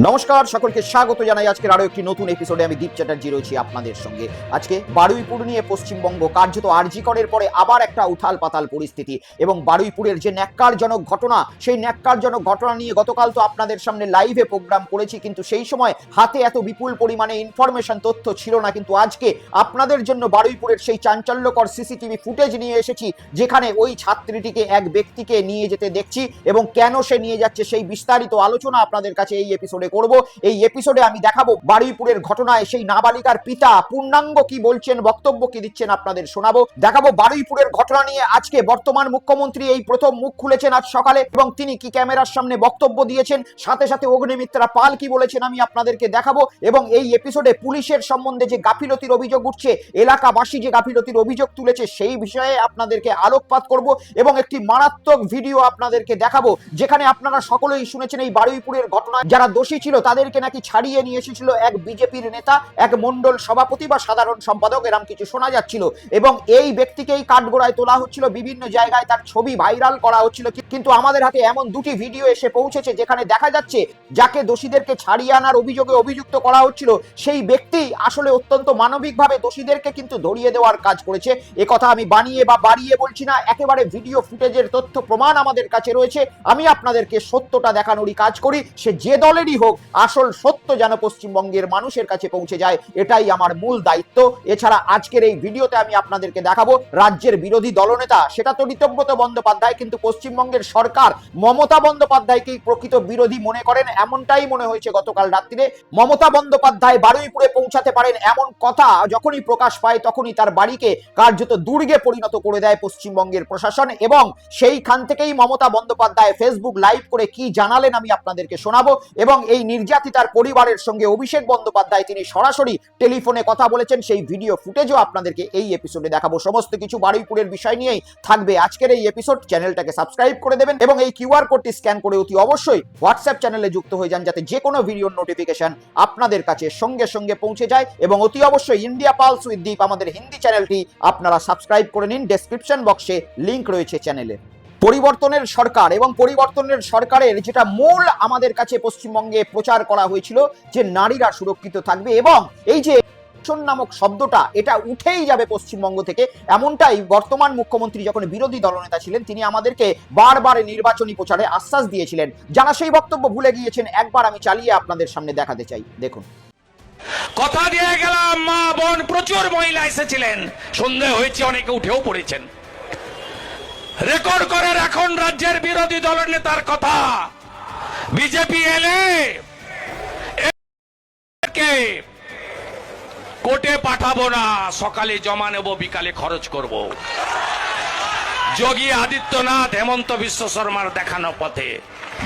নমস্কার, সকলকে স্বাগত জানাই আজকের আরো একটি নতুন এপিসোডে। আমি দীপ চ্যাটার্জি রয়েছি আপনাদের সঙ্গে। আজকে বারুইপুর নিয়ে পশ্চিমবঙ্গ কার্যত আরজি করের পরে আবার একটা উথাল পাতাল পরিস্থিতি এবং বারুইপুরের যে ন্যাক্কারজনক ঘটনা, সেই ন্যাক্কারজনক ঘটনা নিয়ে গতকাল তো আপনাদের সামনে লাইভে প্রোগ্রাম করেছি, কিন্তু সেই সময় হাতে এত বিপুল পরিমাণে ইনফরমেশন তথ্য ছিল না। কিন্তু আজকে আপনাদের জন্য বারুইপুরের সেই চাঞ্চল্যকর সিসিটিভি ফুটেজ নিয়ে এসেছি, যেখানে ওই ছাত্রীটিকে এক ব্যক্তিকে নিয়ে যেতে দেখছি এবং কেন সে নিয়ে যাচ্ছে সেই বিস্তারিত আলোচনা আপনাদের কাছে এই এপিসোডে করব। এই এপিসোডে আমি দেখাবো বারুইপুরের ঘটনায় সেই নাবালিকার পিতা পূর্ণাঙ্গ কি বলছেন, বক্তব্য কি দিচ্ছেন আপনাদের শোনাবো। দেখাবো বারুইপুরের ঘটনা নিয়ে আজকে বর্তমান মুখ্যমন্ত্রী এই প্রথম মুখ খুলেছেন আজ সকালে এবং তিনি কি ক্যামেরার সামনে বক্তব্য দিয়েছেন, সাথে সাথে অগ্নিমিত্রা পাল কি বলেছেন আমি আপনাদেরকে দেখাবো। এবং এই এপিসোডে পুলিশের সম্বন্ধে যে গাফিলতির অভিযোগ উঠছে, এলাকাবাসী যে গাফিলতির অভিযোগ তুলেছে, সেই বিষয়ে আপনাদেরকে আলোকপাত করব এবং একটি মারাত্মক ভিডিও আপনাদেরকে দেখাবো, যেখানে আপনারা সকলেই শুনেছেন এই বারুইপুরের ঘটনায় যারা দোষী ছিল তাদেরকে নাকি ছাড়িয়ে নিয়ে এসেছিল এক বিজেপির নেতা, এক মন্ডল সভাপতি বা সাধারণ সম্পাদক, এরকম কিছু শোনা যাচ্ছিল। এবং এই ব্যক্তিকেই কাঠগড়ায় তোলা হচ্ছিল, বিভিন্ন জায়গায় তার ছবি ভাইরাল করা হচ্ছিল। কিন্তু আমাদের হাতে এমন দুটি ভিডিও এসে পৌঁছেছে যেখানে দেখা যাচ্ছে যাকে দোষীদেরকে ছাড়িয়ে আনার অভিযোগে অভিযুক্ত করা হচ্ছিল, সেই ব্যক্তি আসলে অত্যন্ত মানবিকভাবে দোষীদেরকে কিন্তু ধরিয়ে দেওয়ার কাজ করেছে। একথা আমি বানিয়ে বা বাড়িয়ে বলছি না, একেবারে ভিডিও ফুটেজের তথ্য প্রমাণ আমাদের কাছে রয়েছে। আমি আপনাদেরকে সত্যটা দেখানোরই কাজ করি, সে যে দলেরই হোক, আসল সত্য যেন পশ্চিমবঙ্গের মানুষের কাছে পৌঁছে যায়, এটাই আমার মূল দায়িত্ব। এছাড়া আজকের এই ভিডিওতে আমি আপনাদেরকে দেখাবো রাজ্যের বিরোধী দলনেতা, সেটা তো ঋতব্রত বন্দ্যোপাধ্যায়, কিন্তু পশ্চিমবঙ্গের সরকার মমতা বন্দ্যোপাধ্যায়কেই প্রকৃত বিরোধী মনে করেন, এমনটাই মনে হয়েছে গতকাল রাত্রিরে। মমতা বন্দ্যোপাধ্যায় বারুইপুরে পৌঁছাতে পারেন এমন কথা যখনই প্রকাশ পায়, তখনই তার বাড়িকে কার্যত দুর্গে পরিণত করে দেয় পশ্চিমবঙ্গের প্রশাসন। এবং সেইখান থেকেই মমতা বন্দ্যোপাধ্যায় ফেসবুক লাইভ করে কি জানালেন আমি আপনাদেরকে শোনাবো। এবং এই নির্যাতিতার পরিবারের সঙ্গে অভিষেক বন্দ্যোপাধ্যায় তিনি সরাসরি টেলিফোনে কথা বলেছেন, সেই ভিডিও ফুটেজও আপনাদেরকে এই এপিসোডে দেখাবো। সমস্ত কিছু বারুইপুরের বিষয় নিয়েই থাকবে আজকের এই এপিসোড। চ্যানেলটাকে সাবস্ক্রাইব করে দেবেন এবং এই কিউআর কোডটি স্ক্যান করে অতি অবশ্যই হোয়াটসঅ্যাপ চ্যানেলে যুক্ত হয়ে যান, যাতে যে কোনো ভিডিওর নোটিফিকেশন আপনাদের কাছে সঙ্গে সঙ্গে পৌঁছে যায়। এবং অতি অবশ্যই ইন্ডিয়া পালস উইথ দীপ আমাদের হিন্দি চ্যানেলটি আপনারা সাবস্ক্রাইব করে নিন, ডেসক্রিপশন বক্সে লিংক রয়েছে চ্যানেলে। পরিবর্তনের সরকার এবং পরিবর্তনের সরকারের যেটা মূল আমাদের কাছে পশ্চিমবঙ্গে প্রচার করা হয়েছিল যে নারীরা সুরক্ষিত থাকবে এবং এই যে নামক শব্দটা এটা উঠেই যাবে পশ্চিমবঙ্গ থেকে, এমনটাই বর্তমান মুখ্যমন্ত্রী যখন বিরোধী দলনেতা ছিলেন তিনি আমাদেরকে বারবার নির্বাচনী প্রচারে আশ্বাস দিয়েছিলেন। যারা সেই বক্তব্য ভুলে গিয়েছেন একবার আমি চালিয়ে আপনাদের সামনে দেখাতে চাই, দেখুন। কথা দিয়ে গেলাম, মা বোন প্রচুর মহিলা এসেছিলেন, সন্দেহ হয়েছে অনেকে উঠেও পড়েছেন। রেকর্ড করে রাখুন রাজ্যের বিরোধী দলের নেতার কথা। বিজেপি এলে কোর্টে পাঠাবো না, সকালে জমা নেব, বিকালে খরচ করব। যোগী আদিত্যনাথ হেমন্ত বিশ্ব শর্মার দেখানো পথে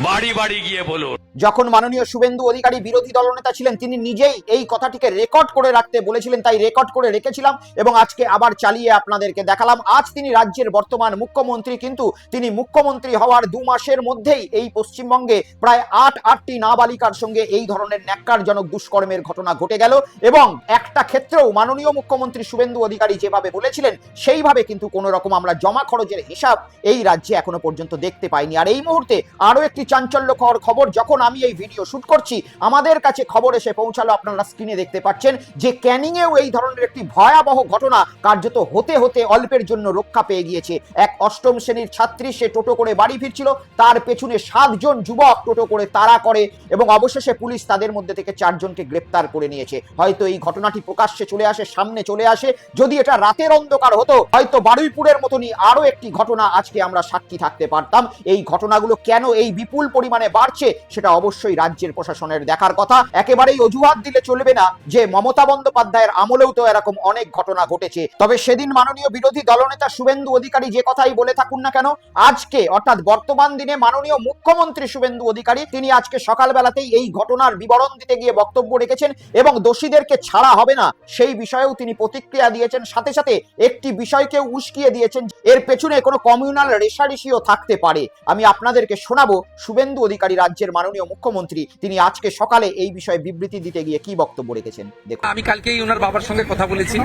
বাড়ি বাড়ি গিয়ে বলুন। যখন মাননীয় শুভেন্দু অধিকারী বিরোধী দলনেতা ছিলেন তিনি নিজেই এই কথাটিকে রেকর্ড করে রাখতে বলেছিলেন, তাই রেকর্ড করে রেখেছিলাম এবং আজকে আবার চালিয়ে আপনাদেরকে দেখালাম। আজ তিনি রাজ্যের বর্তমান মুখ্যমন্ত্রী, কিন্তু তিনি মুখ্যমন্ত্রী হওয়ার 2 মাসের মধ্যেই এই পশ্চিমবঙ্গে প্রায় 8টি নাবালিকার সঙ্গে এই ধরনের ন্যাক্কারজনক দুষ্কর্মের ঘটনা ঘটে গেল। এবং একটা ক্ষেত্রেও মাননীয় মুখ্যমন্ত্রী শুভেন্দু অধিকারী যেভাবে বলেছিলেন সেইভাবে কিন্তু কোনো রকম আমরা জমা খরচের হিসাব এই রাজ্যে এখনো পর্যন্ত দেখতে পাইনি। আর এই মুহূর্তে আরো একটি চাঞ্চল্যকর খবর, যখন আমি এই ভিডিও শুট করছি আমাদের কাছে খবর এসে পৌঁছালো, আপনারা স্ক্রিনে দেখতে পাচ্ছেন যে ক্যানিং এও এই ধরনের একটি ভয়াবহ ঘটনা কার্যত হতে হতে অল্পের জন্য রক্ষা পেয়ে গিয়েছে। এক 8ম শ্রেণীর ছাত্রী, সে টোটো করে বাড়ি ফিরছিল, তার পেছনে 7 জন যুবক টোটো করে তাড়া করে এবং অবশেষে পুলিশ তাদের মধ্যে থেকে 4 জনকে গ্রেপ্তার করে নিয়েছে। হয়তো এই ঘটনাটি প্রকাশ্যে চলে আসে, সামনে চলে আসে, যদি এটা রাতের অন্ধকার হতো হয়তো বারুইপুরের মতনই আরো একটি ঘটনা আজকে আমরা সাক্ষী থাকতে পারতাম। এই ঘটনাগুলো কেন এই বিপুল পরিমাণে বাড়ছে সেটা অবশ্যই রাজ্যের প্রশাসনের দেখার কথা। একেবারেই অজুহাত দিলে চলবে না যে মমতা বন্দ্যোপাধ্যায়ের আমলেও তো এরকম অনেক ঘটনা ঘটেছে। তবে সেদিন মাননীয় বিরোধী দলনেতা শুভেন্দু অধিকারী যে কথাই বলে থাকুন না কেন, আজকে অর্থাৎ বর্তমান দিনে মাননীয় মুখ্যমন্ত্রী শুভেন্দু অধিকারী তিনি আজকে সকালবেলাতেই এই ঘটনার বিবরণ দিতে গিয়ে বক্তব্য রেখেছেন এবং দোষীদেরকে ছাড়া হবে না সেই বিষয়েও তিনি প্রতিক্রিয়া দিয়েছেন। সাথে সাথে একটি বিষয়কে উস্কিয়ে দিয়েছেন, এর পেছনে কোনো কমিউনাল রেষারেষিও থাকতে পারে। আমি আপনাদেরকে শোনাবো শুভেন্দু অধিকারী, রাজ্যের মাননীয় মুখ্যমন্ত্রী, তিনি আজকে সকালে এই বিষয়ে বিবৃতি দিতে গিয়ে কি বক্তব্য রেখেছেন দেখুন। আমি কালকেই ওনার বাবার সঙ্গে কথা বলেছি।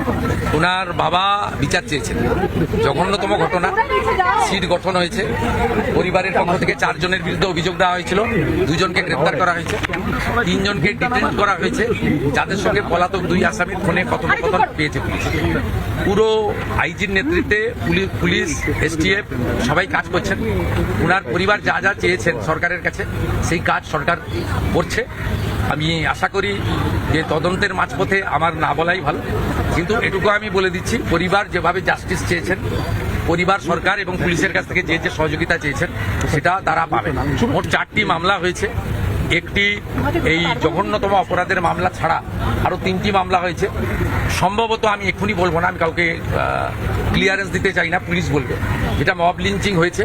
ওনার বাবা বিচার চেয়েছেন। জঘন্যতম ঘটনা, সিট গঠন হয়েছে, পরিবারের পক্ষ থেকে 4 জনের বিরুদ্ধে অভিযোগ দেওয়া হয়েছিল, 2 জনকে গ্রেপ্তার করা হয়েছে, 3 জনকে ডিটেইন করা হয়েছে, যাদের সঙ্গে পলাতক 2 আসামির খুনে কথোপকথন পেয়েছে পুলিশ। পুরো আইজির নেতৃত্বে পুলিশ, এসটিএফ সবাই কাজ করছেন। ওনার পরিবার যা যা চেয়েছেন সরকারের কাছে সেই কাজ সরকার করছে। আমি আশা করি যে তদন্তের মাঝপথে আমার না বলাই ভালো, কিন্তু এটুকু আমি বলে দিচ্ছি, পরিবার যেভাবে জাস্টিস চেয়েছেন, পরিবার সরকার এবং পুলিশের কাছ থেকে যে যে সহযোগিতা চেয়েছেন সেটা তারা পাবেন। মোট 4টি মামলা হয়েছে। একটি এই জঘন্যতম অপরাধের মামলা ছাড়া আরো 3টি মামলা হয়েছে। সম্ভবত আমি এক্ষুনি বলবো না, আমি কাউকে ক্লিয়ারেন্স দিতে চাই না, পুলিশ বলবে। যেটা মব লিঞ্চিং হয়েছে,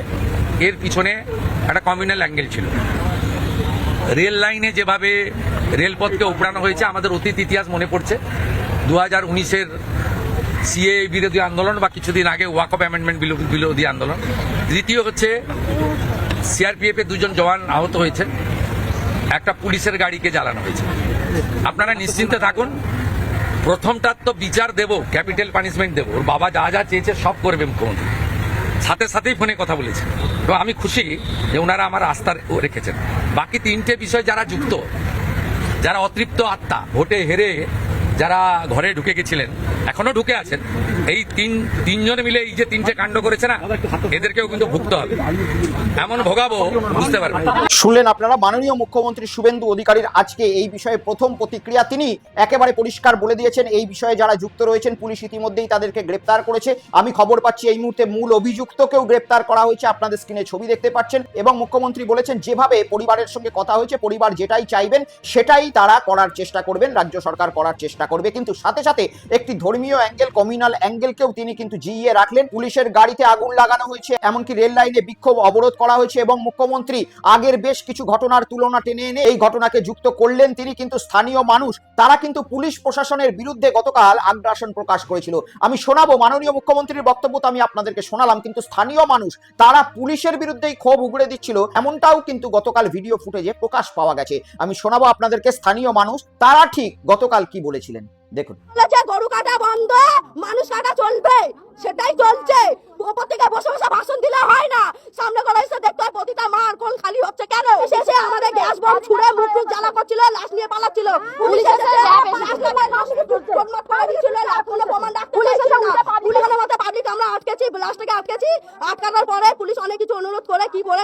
এর পিছনে একটা কমিউনাল অ্যাঙ্গেল ছিল। রেল লাইনে যেভাবে রেলপথকে উপড়ানো হয়েছে, আমাদের অতীত ইতিহাস মনে পড়ছে। 2019-এর সিএ বিরোধী আন্দোলন বা কিছুদিন আগে ওয়াকফ অ্যামেন্ডমেন্ট বিরোধী আন্দোলন। দ্বিতীয় হচ্ছে সিআরপিএফ এর 2 জন জওয়ান আহত হয়েছে, একটা পুলিশের গাড়িকে জ্বালানো হয়েছে। আপনারা নিশ্চিন্তে থাকুন, প্রথমটার তো বিচার দেব, ক্যাপিটাল পানিশমেন্ট দেব। ওর বাবা যা যা চেয়েছে সব করবে মুখ্যমন্ত্রী। সাথে সাথেই ফোনে কথা বলেছেন এবং আমি খুশি যে ওনারা আমার আস্থা রেখেছেন। বাকি 3টে বিষয় যারা যুক্ত, যারা অতৃপ্ত আত্মা, ভোটে হেরে যারা ঘরে ঢুকে গেছিলেন, এখনো ঢুকে আছেন, এই তিনজন মিলে এই যে 3টে কাণ্ড করেছে না, এদেরকেও কিন্তু ভুগতে হবে। এমন ভোগাবো বুঝতে পারবেন। শুনলেন আপনারা মাননীয় মুখ্যমন্ত্রী শুভেন্দু অধিকারীর আজকে এই বিষয়ে প্রথম প্রতিক্রিয়া। তিনি একেবারে পরিষ্কার বলে দিয়েছেন এই বিষয়ে যারা যুক্ত রয়েছেন পুলিশ ইতিমধ্যেই তাদেরকে গ্রেপ্তার করেছে। আমি খবর পাচ্ছি এই মুহূর্তে মূল অভিযুক্তকেও গ্রেপ্তার করা হয়েছে, আপনাদের স্ক্রিনে ছবি দেখতে পাচ্ছেন। এবং মুখ্যমন্ত্রী বলেছেন যেভাবে পরিবারের সঙ্গে কথা হয়েছে, পরিবার যেটাই চাইবেন সেটাই তারা করার চেষ্টা করবেন, রাজ্য সরকার করার চেষ্টা করবে। কিন্তু সাথে সাথে একটি ধর্মীয় অ্যাঙ্গেল, কমিউনাল অ্যাঙ্গেলকেও তিনি কিন্তু জিইয়ে রাখলেন। পুলিশের গাড়িতে আগুন লাগানো হয়েছে, এমনকি রেল লাইনে বিক্ষোভ অবরোধ করা হয়েছে এবং মুখ্যমন্ত্রী আগের বেশ কিছু ঘটনার তুলনা টেনে এনে এই ঘটনাকে যুক্ত করলেন। তিনি কিন্তু স্থানীয় মানুষ, তারা কিন্তু পুলিশ প্রশাসনের বিরুদ্ধে গতকাল আগ্রাসন প্রকাশ করেছিল। আমি শোনাবো মাননীয় মুখ্যমন্ত্রীর বক্তব্য, তো আমি আপনাদেরকে শোনালাম, কিন্তু স্থানীয় মানুষ তারা পুলিশের বিরুদ্ধেই ক্ষোভ উগড়ে দিচ্ছিল, এমনটাও কিন্তু গতকাল ভিডিও ফুটেজে প্রকাশ পাওয়া গেছে। আমি শোনাবো আপনাদেরকে স্থানীয় মানুষ তারা ঠিক গতকাল কি বলেছিলেন দেখুন। গরু কাটা বন্ধ, মানুষ কাটা চলবে, সেটাই চলছে। উপর থেকে বসে বসে ভাষণ দিলে হয় না, সামনে করে এসে দেখতে হয় প্রতিটা মার কোন খালি হচ্ছে কেন। শেষে আমাদের গ্যাস বম ছুড়ে মুখ জ্বালা করছিল, লাশ নিয়ে পালাচ্ছিল। পুলিশ এসে পাবলিক আমরা আটকেছি, লাশটাকে আটকেছি। আটকানোর পরে পুলিশ অনেক কিছু অনুরোধ করে কি করে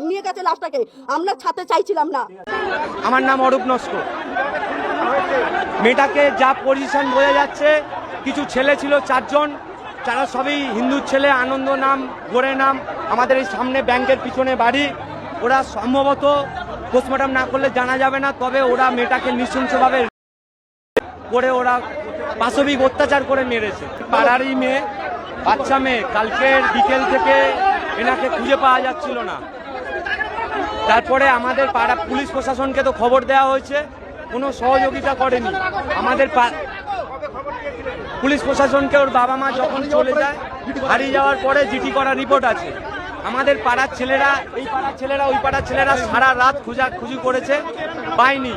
নিয়ে গেছে লাশটাকে, আমরা ছাড়তে চাইছিলাম না। আমার নাম অরূপ নস্কর। মেয়েটাকে যা পজিশন বোঝা যাচ্ছে, কিছু ছেলে ছিল 4 জন, যারা সবই হিন্দু ছেলে, আনন্দ নাম, গোরে নাম, আমাদের এই সামনে ব্যাংকের পিছনে বাড়ি। ওরা সম্ভবত পোস্টমর্টম না করলে জানা যাবে না, তবে ওরা মেয়েটাকে নৃশংসভাবে করে ওরা পাশবিক অত্যাচার করে মেরেছে। পাড়ারই মেয়ে, বাচ্চা মেয়ে, কালকের বিকেল থেকে এনাকে খুঁজে পাওয়া যাচ্ছিল না। তারপরে আমাদের পাড়া পুলিশ প্রশাসনকে তো খবর দেওয়া হয়েছে, কোনো সহযোগিতা করেনি। আমাদের পুলিশ প্রশাসনকে ওর বাবা মা যখন চলে যায়, হারিয়ে যাওয়ার পরে জিডি করা রিপোর্ট আছে। আমাদের পাড়ার ছেলেরা, এই পাড়ার ছেলেরা, ওই পাড়ার ছেলেরা সারা রাত খোঁজাখুঁজি করেছে, পায়নি।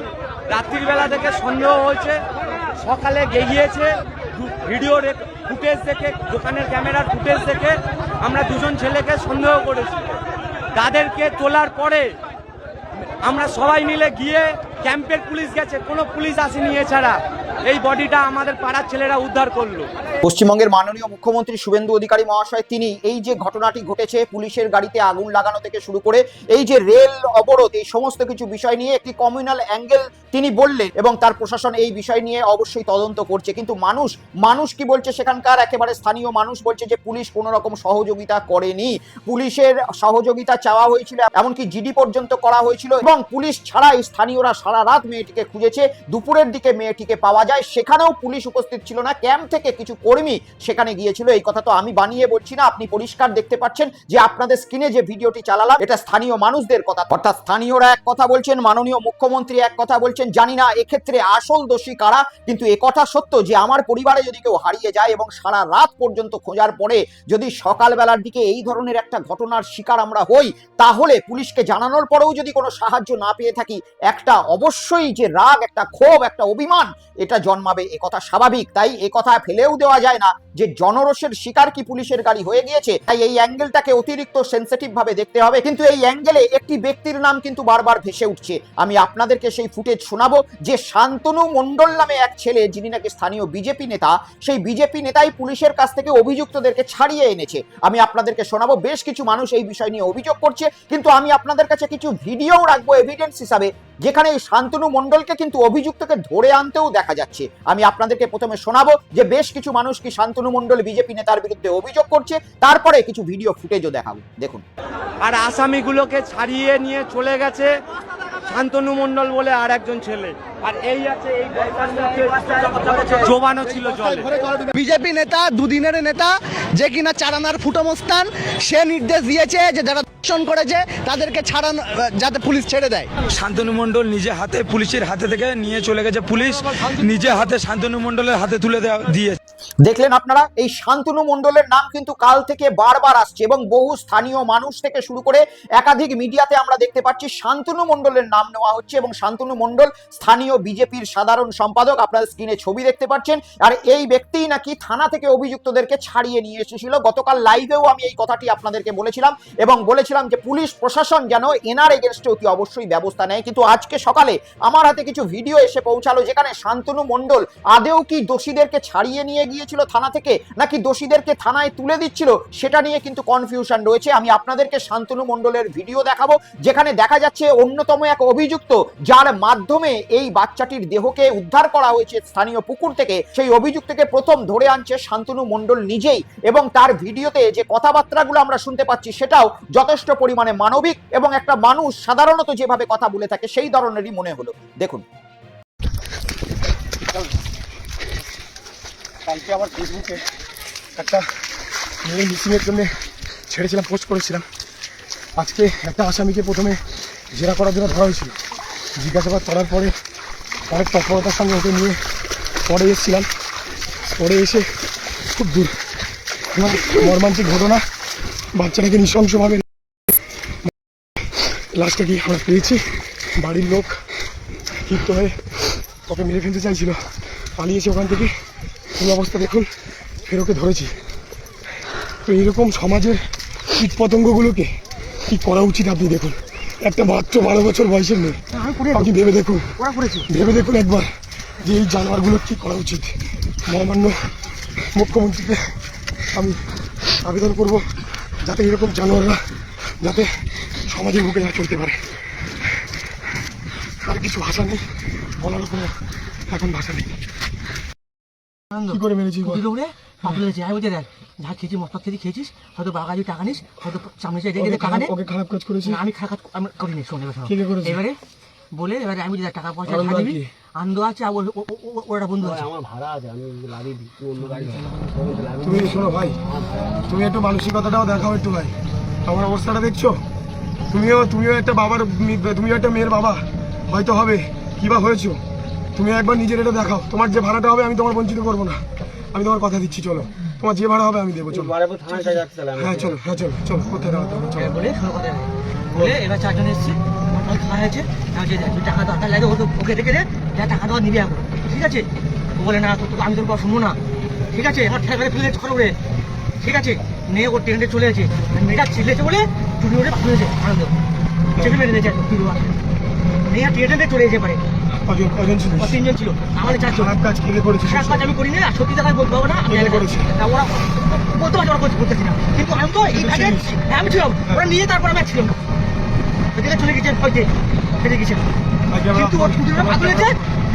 রাত্রির বেলা থেকে সন্দেহ হয়েছে, সকালে গিয়েছে ভিডিও ফুটেজ দেখে, দোকানের ক্যামেরার ফুটেজ দেখে আমরা 2 জন ছেলেকে সন্দেহ করেছি। তাদেরকে তোলার পরে আমরা সবাই মিলে গিয়ে, ক্যাম্পের পুলিশ গেছে, কোনো পুলিশ আসেনি, এছাড়া এই বডিটা আমাদের পাড়ার ছেলেরা উদ্ধার করলো। পশ্চিমবঙ্গের মাননীয় মুখ্যমন্ত্রী শুভেন্দু অধিকারী মহাশয় তিনি এই যে ঘটনাটি ঘটেছে, পুলিশের গাড়িতে আগুন লাগানো থেকে শুরু করে এই যে রেল অবরোধ, এই সমস্ত কিছু বিষয় নিয়ে একটি কমিউনাল অ্যাঙ্গেল তিনি বললেন এবং তার প্রশাসন এই বিষয় নিয়ে অবশ্যই তদন্ত করছে। কিন্তু মানুষ কি বলছে, সেখানকার একেবারে স্থানীয় মানুষ বলছে যে পুলিশ কোনো রকম সহযোগিতা করেনি, পুলিশের সহযোগিতা চাওয়া হয়েছিল, এমনকি জিডি পর্যন্ত করা হয়েছিল এবং পুলিশ ছাড়াই স্থানীয়রা সারা রাত মেয়েটিকে খুঁজেছে। দুপুরের দিকে মেয়েটিকে পাওয়া পাওয়া যায় সেখানেও পুলিশ উপস্থিত ছিল না, ক্যাম্প থেকে কিছু কর্মী সেখানে গিয়েছিল। এই কথা তো আমি বানিয়ে বলছি না, আপনি পরিষ্কার দেখতে পাচ্ছেন যে আপনাদের স্ক্রিনে যে ভিডিওটি চালালাম এটা স্থানীয় মানুষদের কথা, অর্থাৎ স্থানীয়রা এক কথা বলছেন, মাননীয় মুখ্যমন্ত্রী এক কথা বলছেন। জানি না এক্ষেত্রে আসল দোষী কারা, কিন্তু এ কথা সত্য যে আমার পরিবারে যদি কেউ হারিয়ে যায় এবং সারা রাত পর্যন্ত খোঁজার পরে যদি সকালবেলার দিকে এই ধরনের একটা ঘটনার শিকার আমরা হই, তাহলে পুলিশকে জানানোর পরেও যদি কোনো সাহায্য না পেয়ে থাকি, একটা অবশ্যই যে রাগ, একটা ক্ষোভ, একটা অভিমান এটা জন্মাবে, এ কথা স্বাভাবিক। তাই এ কথা ফেলেও দেওয়া যায় না যে জনরোষের শিকার কি পুলিশের গাড়ি হয়ে গিয়েছে। তাই এই অ্যাঙ্গেলটাকে অতিরিক্ত সেন্সিটিভ ভাবে দেখতে হবে। কিন্তু এই অ্যাঙ্গেলে একটি ব্যক্তির নাম কিন্তু বারবার ভেসে উঠছে। আমি আপনাদেরকে সেই ফুটেজ শোনাবো যে শান্তনু মণ্ডল নামে এক ছেলে, যিনি নাকি স্থানীয় বিজেপি নেতা, সেই বিজেপি নেতাই পুলিশের কাছ থেকে অভিযুক্তদেরকে ছাড়িয়ে এনেছে। আমি আপনাদেরকে শোনাবো। বেশ কিছু মানুষ এই বিষয় নিয়ে অভিযোগ করছে, কিন্তু আমি আপনাদের কাছে কিছু ভিডিও রাখবো এভিডেন্স হিসাবে, যেখানে এই শান্তনু মণ্ডলকে কিন্তু অভিযুক্তকে ধরে আনতেও দেখা যাচ্ছে। আমি আপনাদেরকে প্রথমে শোনাবো যে বেশ কিছু মানুষ কি শান্তনু মণ্ডল বিজেপি নেতার বিরুদ্ধে অভিযোগ করছে, তারপরে কিছু ভিডিও ফুটেজও দেখাবো, দেখুন। আর আসামিগুলোকে ছাড়িয়ে নিয়ে চলে গেছে শান্তনু মণ্ডল বলে আর একজন ছেলে, আর এই আছে এই জোবানো ছিল জলে। বিজেপি নেতা, দুদিনের নেতা, যে কিনা চারানার ফুটমস্তান, সে নির্দেশ দিয়েছে যে যারা ধর্ষণ করেছে তাদেরকে ছাড়ানো, যাতে পুলিশ ছেড়ে দেয়। শান্তনু মণ্ডল নিজে হাতে পুলিশের হাতে থেকে নিয়ে চলে গেছে, পুলিশ নিজে হাতে শান্তনু মণ্ডলের হাতে তুলে দিয়ে। দেখলেন আপনারা, এই শান্তনু মণ্ডলের নাম কিন্তু কাল থেকে বারবার আসছে এবং বহু স্থানীয় মানুষ থেকে শুরু করে একাধিক মিডিয়াতে আমরা দেখতে পাচ্ছি শান্তনু মণ্ডলের নাম নেওয়া হচ্ছে। এবং শান্তনু মণ্ডল স্থানীয় বিজেপির সাধারণ সম্পাদক, আপনারা স্ক্রিনে ছবি দেখতে পাচ্ছেন। আর এই ব্যক্তি নাকি থানা থেকে অভিযুক্তদেরকে ছাড়িয়ে নিয়ে এসেছিল। গতকাল লাইভেও আমি এই কথাটি আপনাদেরকে বলেছিলাম এবং বলেছিলাম যে পুলিশ প্রশাসন যেন এনার এগেনস্টে অতি অবশ্যই ব্যবস্থা নেয়। কিন্তু আজকে সকালে আমার হাতে কিছু ভিডিও এসে পৌঁছালো, যেখানে শান্তনু মণ্ডল আদেও কি দোষীদেরকে ছাড়িয়ে নিয়ে গিয়েছিল থানা থেকে, নাকি দোষীদেরকে থানায় তুলে দিচ্ছিল, সেটা নিয়ে কিন্তু কনফিউশন রয়েছে। আমি আপনাদেরকে শান্তনু মণ্ডলের ভিডিও দেখাবো, যেখানে দেখা যাচ্ছে অন্যতম এক অভিযুক্ত, যার মাধ্যমে এই বাচ্চাটির দেহকে উদ্ধার করা হয়েছে স্থানীয় পুকুর থেকে, সেই অভিযুক্তকে প্রথম ধরে আনছে শান্তনু মণ্ডল নিজেই। এবং তার ভিডিওতে যে কথাবার্তাগুলো আমরা শুনতে পাচ্ছি সেটাও যথেষ্ট পরিমাণে মানবিক এবং একটা মানুষ সাধারণত যেভাবে কথা বলে থাকে সেই ধরনেরই মনে হলো, দেখুন। কালকে আবার ফেসবুকে একটা মেয়ে মিসিংয়ের জন্য ছেড়েছিলাম, পোস্ট করেছিলাম। আজকে একটা আসামিকে প্রথমে জেরা করার জন্য ধরা হয়েছিল, জিজ্ঞাসাবাদ করার পরে অনেক তৎপরতার সঙ্গে ওকে নিয়ে পরে এসেছিলাম। পরে এসে খুব মর্মান্তিক ঘটনা, বাচ্চাটাকে নৃশংসভাবে লাস্টে গিয়ে আমরা পেয়েছি। বাড়ির লোক ক্ষিপ্ত হয়ে ওকে মেরে ফেলতে চাইছিল, পালিয়েছে ওখান থেকে। এই অবস্থা দেখুন, ফের ওকে ধরেছি। তো এইরকম সমাজের কীট পতঙ্গগুলোকে কি করা উচিত আপনি দেখুন। একটা মাত্র 12 বছর বয়সের মেয়ে, আপনি ভেবে দেখুন একবার যে এই জানোয়ারগুলো কি করা উচিত। মহামান্য মুখ্যমন্ত্রীকে আমি আবেদন করব যাতে এরকম জানোয়াররা যাতে সমাজের মুখে না চলতে পারে। আর কিছু ভাষা নেই, বলার কোনো এখন ভাষা নেই। কি করে মেরেছি যা খেয়েছিস মশলা খেয়েছিস, হয়তো বাগাজি টাকা নিস, হয়তো সামনে টাকা নেই। ওকে খারাপ কাজ করেছি আমি খারাপ আমি করিনি, শোন এবারে বলে এবারে আমি টাকা পয়সা দিবি, আনন্দ আছে, আর ওরা বন্ধু আছে। তুমি শোনো ভাই, তুমি একটু মানসিকতাটাও দেখাও একটু ভাই। আমার অবস্থাটা দেখছো, তুমিও একটা বাবার, তুমিও একটা মেয়ের বাবা হয়তো হবে, কি বা হয়েছো। তুমি একবার নিজের এটা দেখাও। তোমার যে ভাড়াটা হবে আমি তোমার বঞ্চিত করবো না, আমি তোমার কথা দিচ্ছি। চলো, তোমার যে ভাড়া হবে আমি দেবো। চলো হ্যাঁ চলো, চলো কোথায় দেওয়া হবে চলো। বলে এবার 4 জন এসছে, খাওয়া হয়েছে, টাকা দরকার লাগে, ওকে দেখে দে, টাকা দেওয়া নিবি এখন, ঠিক আছে? ও বলে না, আমি তোর কথা শুনবো না, ঠিক আছে? আমার ঠেকারে ফেলে খরচ করে, ঠিক আছে? মেয়ে ওর ট্রেনে চলে গেছে, মেয়েটা ছেলেছে বলে চুরি করে পাঠিয়ে হয়েছে, আনন্দ চেপে মেরে দিয়েছে, মেয়ে ট্রেনে চলে যেতে পারে। কজন ছিল? 3 জন ছিল, আমাদের 4 জন। খারাপ কাজ কে করেছিস? খারাপ কাজ আমি করিনি, আর সত্যি কথা বলতে হবে না, আমি করেছি। ওরা বলতে পারছে ওরা করতেছি না, কিন্তু আমি তো এই ভাগে আমি ছিলাম, ওরা নিয়ে তারপর আমি ছিলাম না, চলে গেছে হয়তো ফেলে গেছে, কিন্তু ওর ছুটি পাঠিয়ে হয়েছে,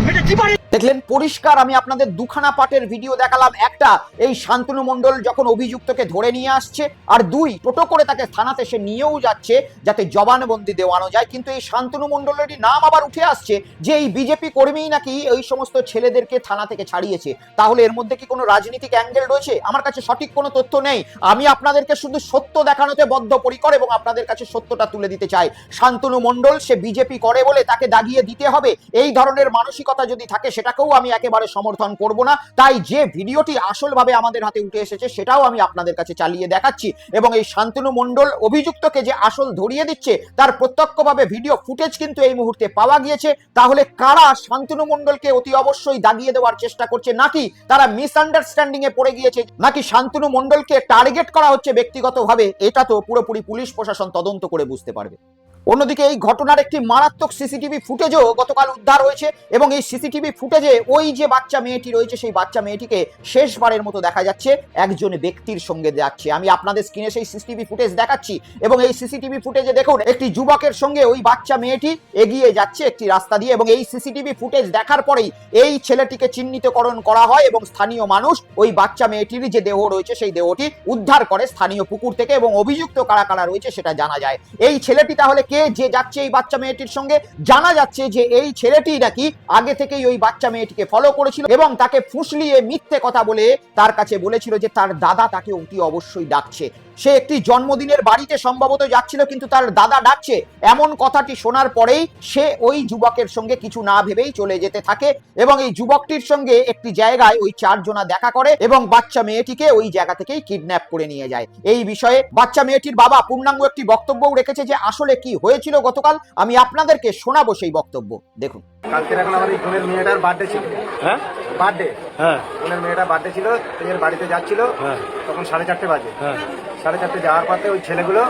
মেয়েটা চিপারে দেখলেন পরিষ্কার, আমি আপনাদের দুখানা পার্টের ভিডিও দেখালাম। একটা, এই শান্তনু মণ্ডল যখন অভিযুক্তকে ধরে নিয়ে আসছে, আর দুই, টোটো করে তাকে থানাতে সে নিয়েও যাচ্ছে যাতে জবানবন্দি দেওয়ানো যায়। কিন্তু এই শান্তনু মণ্ডলেরই নাম আবার উঠে আসছে যে এই বিজেপি কর্মীই নাকি এই সমস্ত ছেলেদেরকে থানা থেকে ছাড়িয়েছে। তাহলে এর মধ্যে কি কোনো রাজনৈতিক অ্যাঙ্গেল রয়েছে? আমার কাছে সঠিক কোনো তথ্য নেই। আমি আপনাদেরকে শুধু সত্য দেখানোতে বদ্ধপরিকর এবং আপনাদের কাছে সত্যটা তুলে দিতে চাই। শান্তনু মণ্ডল সে বিজেপি করে বলে তাকে দাগিয়ে দিতে হবে, এই ধরনের মানসিকতা যদি থাকে সেটাকেও আমি একেবারে সমর্থন করব না। তাই যে ভিডিওটি আসলভাবে আমাদের হাতে উঠে এসেছে সেটাও আমি আপনাদের কাছে চালিয়ে দেখাচ্ছি, এবং এই শান্তনু মণ্ডল অভিযুক্তকে যে আসল ধরিয়ে দিচ্ছে তার প্রত্যক্ষভাবে ভিডিও ফুটেজ কিন্তু এই মুহূর্তে পাওয়া গিয়েছে। তাহলে কারা শান্তনু মণ্ডলকে অতি অবশ্যই দাগিয়ে দেওয়ার চেষ্টা করছে, নাকি তারা মিসআন্ডারস্ট্যান্ডিং এ পড়ে গিয়েছে, নাকি শান্তনু মণ্ডলকে টার্গেট করা হচ্ছে ব্যক্তিগতভাবে, এটা তো পুরোপুরি পুলিশ প্রশাসন তদন্ত করে বুঝতে পারবে। অন্যদিকে এই ঘটনার একটি মারাত্মক সিসিটিভি ফুটেজও গতকাল উদ্ধার হয়েছে, এবং এই সিসিটিভি ফুটেজে ওই যে বাচ্চা মেয়েটি রয়েছে সেই বাচ্চা মেয়েটিকে শেষবারের মতো দেখা যাচ্ছে একজন ব্যক্তির সঙ্গে যাচ্ছে। আমি আপনাদের স্ক্রিনে সেই সিসিটিভি ফুটেজ দেখাচ্ছি, এবং এই সিসিটিভি ফুটেজে দেখুন একটি যুবকের সঙ্গে ওই বাচ্চা মেয়েটি এগিয়ে যাচ্ছে একটি রাস্তা দিয়ে, এবং এই সিসিটিভি ফুটেজ দেখার পরেই এই ছেলেটিকে চিহ্নিতকরণ করা হয় এবং স্থানীয় মানুষ ওই বাচ্চা মেয়েটির যে দেহ রয়েছে সেই দেহটি উদ্ধার করে স্থানীয় পুকুর থেকে, এবং অভিযুক্ত কারা কারা রয়েছে সেটা জানা যায়। এই ছেলেটি তাহলে কে যে যাচ্ছে এই বাচ্চা মেয়েটির সঙ্গে? জানা যাচ্ছে যে এই ছেলেটি নাকি আগে থেকেই ওই বাচ্চা মেয়েটিকে ফলো করেছিল এবং তাকে ফুসলিয়ে মিথ্যে কথা বলে তার কাছে বলেছিল যে তার দাদা তাকে অতি অবশ্যই ডাকছে। সে একটি জন্মদিনের বাড়িতে সম্ভবত যাচ্ছিল, কিন্তু তার দাদা ডাকছে, এমন কথাটি শোনার পরেই সে ওই যুবকের সঙ্গে কিছু না ভেবেই চলে যেতে থাকে, এবং এই যুবকটির সঙ্গে একটি জায়গায় ওই চারজনা দেখা করে এবং বাচ্চা মেয়েটিকে ওই জায়গা থেকেই কিডন্যাপ করে নিয়ে যায়। এই বিষয়ে বাচ্চা মেয়েটির বাবা পূর্ণাঙ্গ একটি বক্তব্যও রেখেছে যে আসলে কি হয়েছিল গতকাল। আমি আপনাদেরকে শোনাবো সেই বক্তব্য, দেখুন। কালকে এখন আমার এই বোনের মেয়েটার বার্থডে ছিল। হ্যাঁ, বার্থডে, হ্যাঁ, বোনের মেয়েটার বার্থডে ছিল, এর বাড়িতে যাচ্ছিল, হ্যাঁ, তখন 4:30 বাজে। হ্যাঁ, 4:30 যাওয়ার পথে ওই ছেলেগুলো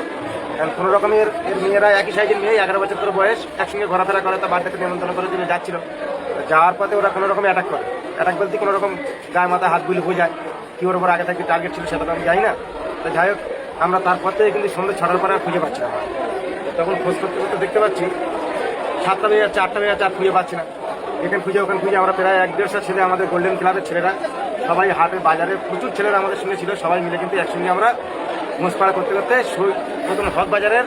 কোনো রকমের, এর মেয়েরা একই সাইজের মেয়ে, 11 বছর করে বয়স, একসঙ্গে ঘোরাফেরা করে, তো বার্থডেতে নিমন্ত্রণ করে তিনি যাচ্ছিল। যাওয়ার পথে ওরা কোনো রকম অ্যাটাক করে, অ্যাটাক বলতে কোনো রকম গায়ে মাথায় হাত গুলি হয়ে যায়। কি ওর উপর আগে থেকে টার্গেট ছিল সেটা তো আমি জানি না। তো যাই হোক, আমরা তারপর থেকে কিন্তু সন্ধ্যে 6টার পরে আর খুঁজে পাচ্ছি না। তখন খোঁজ করতে করতে দেখতে পাচ্ছি 7টা বেজে যাচ্ছে, 8টা বেজে যাচ্ছে, আর খুঁজে পাচ্ছি না। এখানে খুঁজে ওখানে খুঁজে আমরা প্রায় 1-1.5 ছেলে, আমাদের গোল্ডেন ক্লাবের ছেলেরা সবাই, হাটে বাজারে প্রচুর ছেলেরা আমাদের সঙ্গে ছিল, সবাই মিলে কিন্তু একসঙ্গে আমরা মোষপাড়া করতে করতে প্রথম হক বাজারের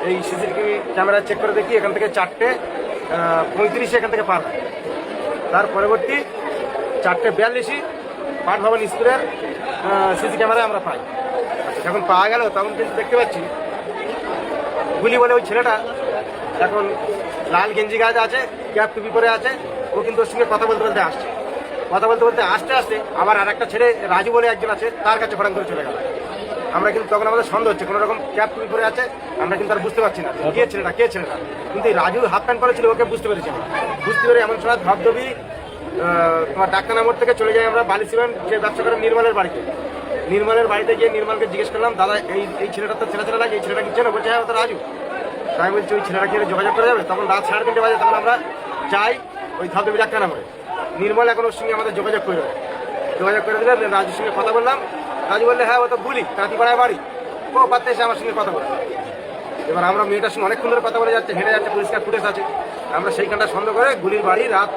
এই সিসিটিভি ক্যামেরা চেক করে দেখি এখান থেকে 4:35 এখান থেকে পার হয়। তার পরবর্তী 4:42 পাট ভবন স্কুলের সিসি ক্যামেরা আমরা পাই। যখন পাওয়া গেল তখন কিন্তু দেখতে পাচ্ছি গুলি বলে ওই ছেলেটা এখন লাল গেঞ্জি গাছ আছে, ক্যাপ টুপি পরে আছে, ও কিন্তু ওর সঙ্গে কথা বলতে বলতে আসছে। কথা বলতে বলতে আসতে আসতে আবার আর একটা ছেলে রাজু বলে একজন আছে, তার কাছে ফটাং করে চলে গেল। আমরা কিন্তু তখন আমাদের সন্দেহ হচ্ছে, কোনো রকম ক্যাপ টুপি পরে আছে, আমরা কিন্তু আর বুঝতে পারছি না কে ছেলেটা কে ছেলেটা। কিন্তু এই রাজু হাফ প্যান্ট পরে ছিল, ওকে বুঝতে পেরেছি। বুঝতে পেরে এমন সময় ধবধবি তোমার ডাক্তারনা মোড় থেকে চলে যাই আমরা বালি সিমেন্ট যে ব্যবসা করেন নির্মলের বাড়িতে। নির্মলের বাড়িতে গিয়ে নির্মলকে জিজ্ঞেস করলাম, দাদা এই ছেলেটা তো ছেলে লাগে, এই ছেলেটা কি চেনো? বলছে হ্যাঁ, ও তো রাজু। তাই বলছি ওই ছেলেটা কি যোগাযোগ করা যাবে? তখন রাত 3:30 বাজে, তখন আমরা যাই ওই ধবধবি ডাক্তারনা মোড়ে। নির্মল এখন ওর সঙ্গে আমাদের যোগাযোগ করে দিলে রাজুর সঙ্গে কথা বললাম। রাজু বললে হ্যাঁ, ও তো গুলি কাঁতিপাড়ায় বাড়ি, ও পাত্তে এসে আমার সঙ্গে কথা বলে। এবার আমরা মেয়েটার সঙ্গে অনেকক্ষণ ধরে কথা বলে যাচ্ছে, হেঁটে যাচ্ছে, পরিষ্কার ফুটেজ আছে। আমরা সেইখানটা সন্দেহ করে গুলির বাড়ি রাত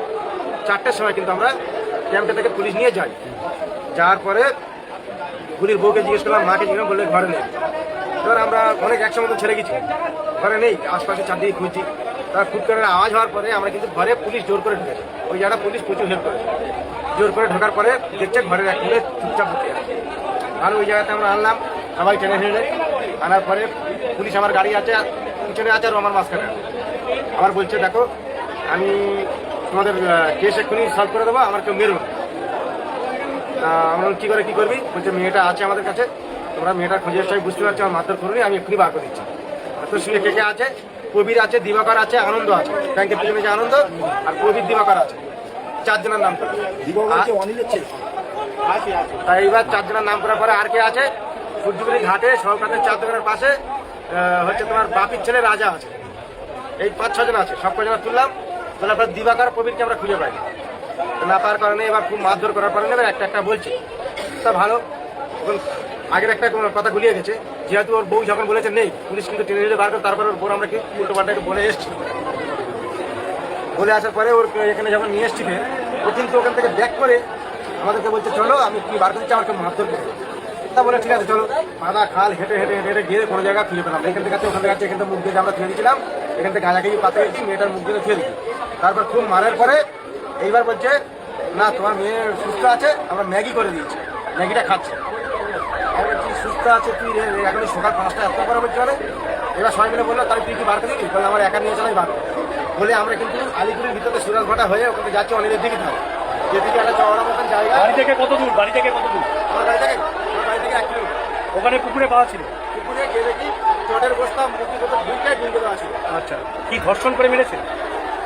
4টার সময় কিন্তু আমরা ক্যাম্পটা থেকে পুলিশ নিয়ে যাই। যাওয়ার পরে গুলির বউকে জিজ্ঞেস করলাম, মাকে জিজ্ঞেস বললে ঘরে নেই। এবার আমরা অনেক 100 মতো ছেড়ে গেছি, ঘরে নেই, আশপাশে চারদিকে খুঁজছি। তার ফুটকারের আওয়াজ হওয়ার পরে আমরা কিন্তু ঘরে পুলিশ জোর করে ঢুকেছি। ওই জায়গাটা পুলিশ প্রচুর হেল্প করে। জোর করে ঢোকার পরে দেখছে ঘরের এক মিলে চুপচাপ বসে আছে। আর ওই জায়গাতে আমরা আনলাম, সবাই টেনে ফেলে আনার পরে পুলিশ আমার গাড়ি আছে, পিছনে আছে, আর আমার মাঝখানে আবার বলছে, দেখো আমি তোমাদের কেস এক্ষুনি সলভ করে দেবো, আমার কেউ মেরো না। আমরা কী করে কী করবি? বলছে মেয়েটা আছে আমাদের কাছে, তোমরা মেয়েটার খোঁজের সময় বুঝতে পারছি আমার মারধর করুনি, আমি এক্ষুনি বার করে দিচ্ছি। তোর সঙ্গে কে কে আছে? কবির আছে, দিবাকর আছে, আনন্দ আছে, ব্যাংকের পিছনে যে আনন্দ, আর কবির দিবাকর আছে। 4 জনের নাম করে তাই এইবার 4 জনের নাম করার পরে আর কে আছে? সূর্যগুলি ঘাটে সরকারের 4 দোকানের পাশে হচ্ছে তোমার বাপির ছেলে রাজা আছে। এই 5-6 জন আছে, সব কজন তুললাম। তোলার পর দিবাকর প্রবীরকে আমরা খুঁজে পাই না, তার কারণে এবার খুব মারধর করার কারণে এবার একটা বলছে। তা ভালো, এখন আগের একটা কথা গুলিয়ে গেছে, যেহেতু ওর বউ যখন বলেছে নেই, পুলিশ কিন্তু টেনে বার করে তারপর ওর বোন আমরা কি উল্টো পাল্টা একটু বলে এসছি। বলে আসার পরে ওর এখানে যখন নিয়ে এসছি ফের, ও কিন্তু ওখান থেকে ব্যাক করে আমাদেরকে বলছে চলো আমি কি বার করছি আমাকে মারধর করবো। তা বলে ঠিক আছে চলো, পাদা খাল হেঁটে হেঁটে হেঁটে হেঁটে গিয়ে কোনো জায়গা খুঁজে পেলাম, এখান থেকে আছে ওখান থেকে আছে, এখান থেকে মুখ দিয়ে আমরা থুয়ে দিয়েছিলাম, এখান থেকে গাঁজাকে পাতে গেছি, মেয়েটার মুখ দিয়ে থুয়ে দিচ্ছি। তারপর খুব মারার পরে এইবার বলছে না তোমার মেয়ে সুস্থ আছে, আমরা ম্যাগি করে দিয়েছি, ম্যাগিটা খাচ্ছে। আমি বলছি সুস্থ আছে তুই এখন সকাল 5টা এত করে বলতে পারে। এবার সবাই মিলে বললো তাহলে তুই কি বার করে দিবি, বলে আমার একা নিয়ে চলাই বার বলে আমরা কিন্তু আলিপুরের ভিতরে সুরাজঘাটা হয়ে ওখানে যাচ্ছি অনেকের দিকে থাকে, যেদিকে একটা চওড়া মতন জায়গা। বাড়ি থেকে কত দূর? বাড়ি থেকে কত দূর? আমার বাড়ি থেকে 1 কিলোমিটার। ওখানে পুকুরে পাওয়া ছিল? পুকুরে গিয়ে দেখি চটের বস্তা মুখি কত ঢুকে ঢুকে দেওয়া ছিল। আচ্ছা, কি ধর্ষণ করে মেরেছে?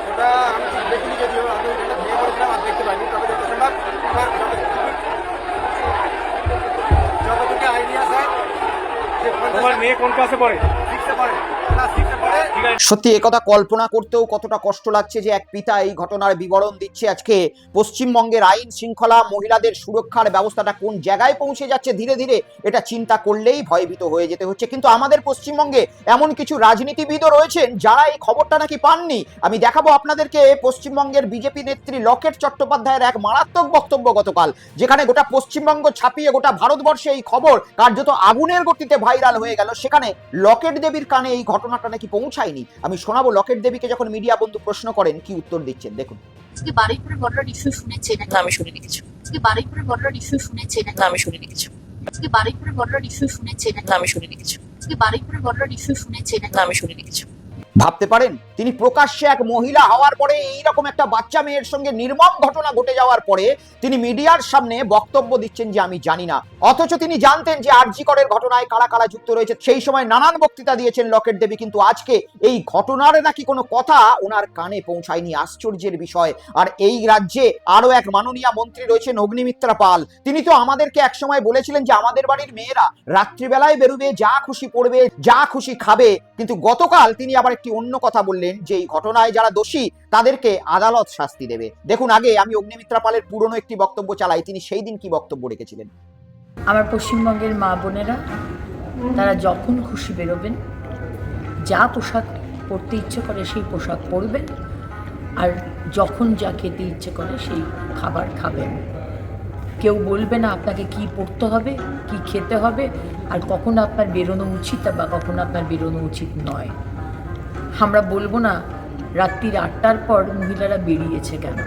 ওটা আমি ঠিক দেখিনি, যদিও আমি ওখানে ভেঙে পড়েছিলাম আর দেখতে পাইনি, তবে দেখতে শুনলাম যতটুকু আইডিয়া স্যার। তোমার মেয়ে কোন ক্লাসে পড়ে? 6-এ পড়ে, ক্লাস 6-এ পড়ে। সত্যি একথা কল্পনা করতেও কতটা কষ্ট লাগছে যে এক পিতা এই ঘটনার বিবরণ দিচ্ছে। আজকে পশ্চিমবঙ্গের আইন শৃঙ্খলা, মহিলাদের সুরক্ষার ব্যবস্থাটা কোন জায়গায় পৌঁছে যাচ্ছে ধীরে ধীরে, এটা চিন্তা করলেই ভয়ভীত হয়ে যেতে হচ্ছে। কিন্তু আমাদের পশ্চিমবঙ্গে এমন কিছু রাজনীতিবিদও রয়েছেন যারা এই খবরটা নাকি পাননি। আমি দেখাবো আপনাদেরকে পশ্চিমবঙ্গের বিজেপি নেত্রী লকেট চট্টোপাধ্যায়ের এক মারাত্মক বক্তব্য গতকাল, যেখানে গোটা পশ্চিমবঙ্গ ছাপিয়ে গোটা ভারতবর্ষে এই খবর কার্যত আগুনের গতিতে ভাইরাল হয়ে গেল। সেখানে লকেট দেবীর কানে এই ঘটনাটা নাকি পৌঁছায়নি। আমি শোনাবো লকেট দেবীকে যখন মিডিয়া বন্ধু প্রশ্ন করেন কি উত্তর দিচ্ছেন, দেখুন। আজকে বারুইপুরের ঘটনার ইস্যু শুনেছেন? না, আমি শুনিনি কিছু। আজকে বারুইপুরের ঘটনার ইস্যু শুনেছেন? না, আমি শুনিনি কিছু। আজকে বারুইপুরের ঘটনার ইস্যু শুনেছেন? না, আমি শুনিনি কিছু। আজকে বারুইপুরের ঘটনার ইস্যু শুনেছেন? না, আমি শুনিনি কিছু। ভাবতে পারেন তিনি প্রকাশ্যে এক মহিলা হওয়ার পরে এইরকম একটা বাচ্চা মেয়ের সঙ্গে নির্মম ঘটনা ঘটে যাওয়ার পরে তিনি মিডিয়ার সামনে বক্তব্য দিচ্ছেন যে আমি জানি না, অথচ তিনি জানতেন যে আরজি করের ঘটনায় কারা কারা যুক্ত রয়েছে। সেই সময় নানান বক্তৃতা দিয়েছেন লকেট দেবী, কিন্তু আজকে এই ঘটনার নাকি কোনো কথা ওনার কানে পৌঁছায়নি। আশ্চর্যের বিষয়। আর এই রাজ্যে আরো এক মাননীয় মন্ত্রী রয়েছেন অগ্নিমিত্রা পাল। তিনি তো আমাদেরকে একসময় বলেছিলেন যে আমাদের বাড়ির মেয়েরা রাত্রিবেলায় বেরোবে, যা খুশি পড়বে, যা খুশি খাবে। কিন্তু গতকাল তিনি আবার একটি অন্য কথা বললেন যে এই ঘটনায় যারা দোষী তাদেরকে আদালত শাস্তি দেবে। দেখুন, আগে আমি অগ্নিমিত্রা পালের পুরনো একটি বক্তব্য চালাই, তিনি সেই দিন কি বক্তব্য রেখেছিলেন। আমার পশ্চিমবঙ্গের মা বোনেরা তারা যখন খুশি বেরোবেন, যা পোশাক পরতে ইচ্ছে করে সেই পোশাক পরবেন, আর যখন যা খেতে ইচ্ছে করে সেই খাবার খাবেন। কেউ বলবে না আপনাকে কি পড়তে হবে, কি খেতে হবে, আর কখন আপনার বেরোনো উচিত বা কখন আপনার বেরোনো উচিত নয়। আমরা বলবো না রাত্রির 8টার পর মহিলারা বেরিয়েছে কেন।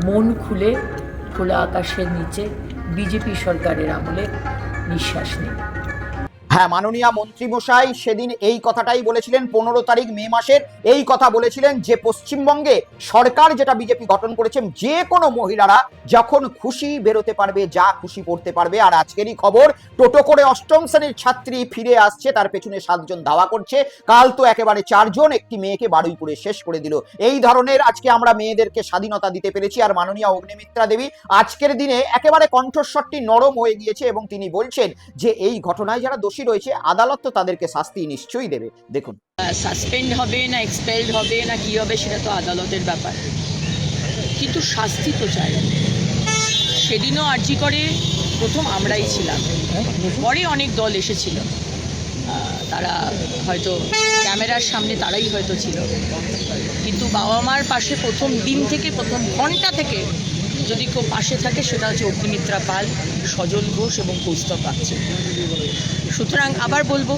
মন খুলে খোলা আকাশের নিচে বিজেপি সরকারের আমলে নিঃশ্বাস নেই। হ্যাঁ, মাননীয় মন্ত্রী মশাই সেদিন এই কথাটাই বলেছিলেন, 15 তারিখ মে মাসের এই কথা বলেছিলেন যে পশ্চিমবঙ্গে সরকার যেটা বিজেপি গঠন করেছে, যে কোনো মহিলারা যখন খুশি বেরোতে পারবে, যা খুশি পড়তে পারবে। আর আজকেরই খবর, টোটো করে 8ম শ্রেণীর ছাত্রী ফিরে আসছে, তার পেছনে 7 জন ধাওয়া করছে। কাল তো একেবারে 4 জন একটি মেয়েকে বারুইপুরে শেষ করে দিল। এই ধরনের আজকে আমরা মেয়েদেরকে স্বাধীনতা দিতে পেরেছি। আর মাননীয় অগ্নিমিত্রা দেবী আজকের দিনে একেবারে কণ্ঠস্বরটি নরম হয়ে গিয়েছে এবং তিনি বলছেন যে এই ঘটনায় যারা দোষী রয়েছে আদালত তো তাদেরকে শাস্তি নিশ্চয়ই দেবে। দেখুন, সাসপেন্ড হবে না এক্সপেলড হবে না কি হবে সেটা তো আদালতের ব্যাপার, কিন্তু শাস্তি তো চাই। সেদিনও আরজি করে প্রথম আমরাই ছিলাম, পরে অনেক দল এসেছিল, তারা হয়তো ক্যামেরার সামনে তারাই হয়তো ছিল, কিন্তু বাবা মার পাশে প্রথম দিন থেকে, প্রথম ঘন্টা থেকে যদি কেউ পাশে থাকে সেটা হচ্ছে অগ্নিমিত্রা পাল, সজল ঘোষ এবং কৌস্তব বাগচি। সুতরাং আবার বলবো,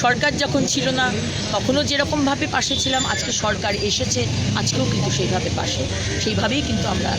সরকার যখন ছিল না তখনও যেরকমভাবে পাশে ছিলাম, আজকে সরকার এসেছে আজকেও কিন্তু সেইভাবে পাশে, সেইভাবেই কিন্তু আমরা